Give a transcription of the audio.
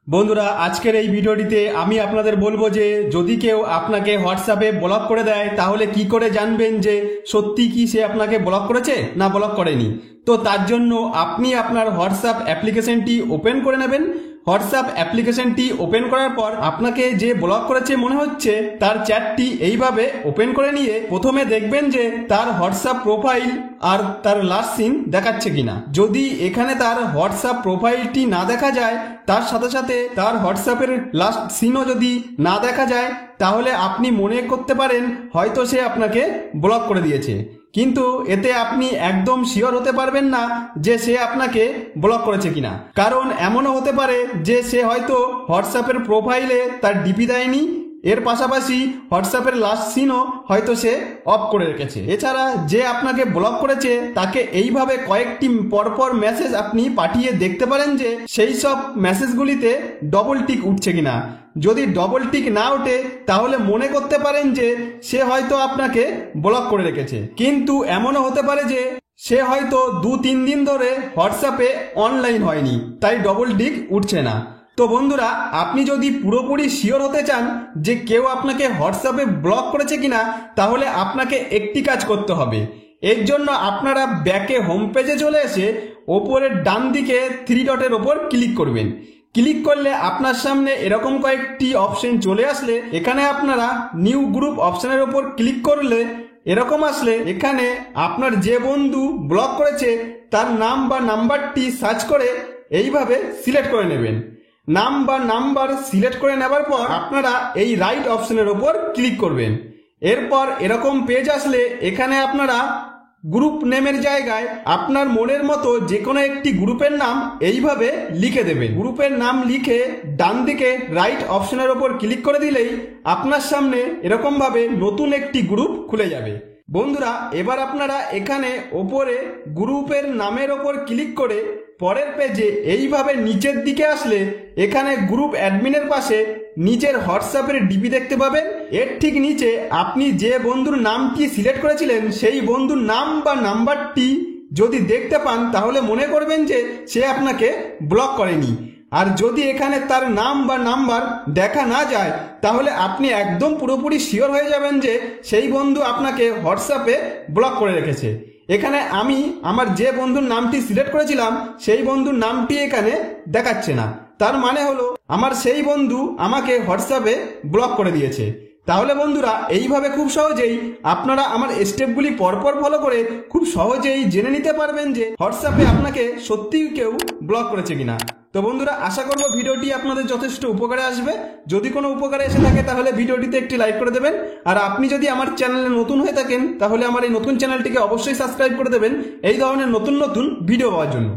বন্ধুরা, আজকের এই ভিডিওটিতে আমি আপনাদের বলবো যে যদি কেউ আপনাকে হোয়াটসঅ্যাপে ব্লক করে দেয় তাহলে কি করে জানবেন যে সত্যি কি সে আপনাকে ব্লক করেছে না ব্লক করেনি। তো তার জন্য আপনি আপনার হোয়াটসঅ্যাপ অ্যাপ্লিকেশনটি ওপেন করে নেবেন। হোয়াটসঅ্যাপ অ্যাপ্লিকেশনটি ওপেন করার পর আপনাকে যে ব্লক করেছে মনে হচ্ছে তার চ্যাটটি এইভাবে ওপেন করে নিয়ে প্রথমে দেখবেন যে তার হোয়াটসঅ্যাপ প্রোফাইল আর তার লাস্ট সিন দেখাচ্ছে কিনা। যদি এখানে তার হোয়াটসঅ্যাপ প্রোফাইলটি না দেখা যায়, তার সাথে সাথে তার হোয়াটসঅ্যাপের লাস্ট সিনও যদি না দেখা যায়, তাহলে আপনি মনে করতে পারেন হয়তো সে আপনাকে ব্লক করে দিয়েছে। কিন্তু এতে আপনি একদম শিওর হতে পারবেন না যে সে আপনাকে ব্লক করেছে কিনা। কারণ এমনও হতে পারে যে সে হয়তো হোয়াটসঅ্যাপের প্রোফাইলে তার ডিপি দেয়নি, এর পাশাপাশি হোয়াটসঅ্যাপের লাস্ট সিনও হয়তো সে অফ করে রেখেছে। এছাড়া যে আপনাকে ব্লক করেছে তাকে এইভাবে কয়েকটি পরপর মেসেজ আপনি পাঠিয়ে দেখতে পারেন যে সেই সব মেসেজগুলিতে ডবল টিক উঠছে কিনা। যদি ডবল টিক না ওঠে তাহলে মনে করতে পারেন যে সে হয়তো আপনাকে ব্লক করে রেখেছে। কিন্তু এমনও হতে পারে যে সে হয়তো 2-3 দিন ধরে হোয়াটসঅ্যাপে অনলাইন হয়নি, তাই ডবল টিক উঠছে না। তো বন্ধুরা, আপনি যদি পুরোপুরি শিওর হতে চান যে কেউ আপনাকে হোয়াটসঅ্যাপে ব্লক করেছে কিনা, তাহলে আপনাকে একটি কাজ করতে হবে। এর জন্য আপনারা ব্যাকে হোম পেজে চলে এসে ওপরের ডান দিকে 3 ডটের ওপর ক্লিক করবেন। ক্লিক করলে আপনার সামনে এরকম কয়েকটি অপশন চলে আসলে এখানে আপনারা নিউ গ্রুপ অপশনের ওপর ক্লিক করলে এরকম আসলে এখানে আপনার যে বন্ধু ব্লক করেছে তার নাম বা নাম্বারটি সার্চ করে এইভাবে সিলেক্ট করে নেবেন। নাম বা নাম্বার সিলেক্ট করে নেবার পর আপনারা এই রাইট অপশনের ওপর ক্লিক করবেন। এরপর এরকম পেজ আসলে এখানে আপনারা গ্রুপ নেমের জায়গায় আপনার মনের মতো যে কোনো একটি গ্রুপের নাম এইভাবে লিখে দেবেন। গ্রুপের নাম লিখে ডান দিকে রাইট অপশনের ওপর ক্লিক করে দিলেই আপনার সামনে এরকমভাবে নতুন একটি গ্রুপ খুলে যাবে। বন্ধুরা, এবার আপনারা এখানে ওপরে গ্রুপের নামের ওপর ক্লিক করে পরের পেজে এইভাবে নিচের দিকে আসলে এখানে গ্রুপ অ্যাডমিনের পাশে নিচের হোয়াটসঅ্যাপের ডিপি দেখতে পাবেন। এর ঠিক নিচে আপনি যে বন্ধুর নামটি সিলেক্ট করেছিলেন সেই বন্ধুর নাম বা নাম্বারটি যদি দেখতে পান তাহলে মনে করবেন যে সে আপনাকে ব্লক করেনি। আর যদি এখানে তার নাম বা নাম্বার দেখা না যায় তাহলে আপনি একদম পুরোপুরি শিওর হয়ে যাবেন যে সেই বন্ধু আপনাকে হোয়াটসঅ্যাপে ব্লক করে রেখেছে। এখানে আমি আমার যে বন্ধুর নামটি সিলেক্ট করেছিলাম সেই বন্ধুর নামটি এখানে দেখাচ্ছে না, তার মানে হলো আমার সেই বন্ধু আমাকে হোয়াটসঅ্যাপে ব্লক করে দিয়েছে। তাহলে বন্ধুরা, এইভাবে খুব সহজেই আপনারা আমার স্টেপগুলি পরপর ফলো করে খুব সহজেই জেনে নিতে পারবেন যে হোয়াটসঅ্যাপে আপনাকে সত্যিই কেউ ব্লক করেছে কিনা। তো বন্ধুরা, আশা করব ভিডিওটি আপনাদের যথেষ্ট উপকারে আসবে। যদি কোনো উপকারে এসে থাকে তাহলে ভিডিওটিতে একটি লাইক করে দেবেন। আর আপনি যদি আমার চ্যানেলে নতুন হয়ে থাকেন তাহলে আমার এই নতুন চ্যানেলটিকে অবশ্যই সাবস্ক্রাইব করে দেবেন এই ধরনের নতুন নতুন ভিডিও পাওয়ার জন্য।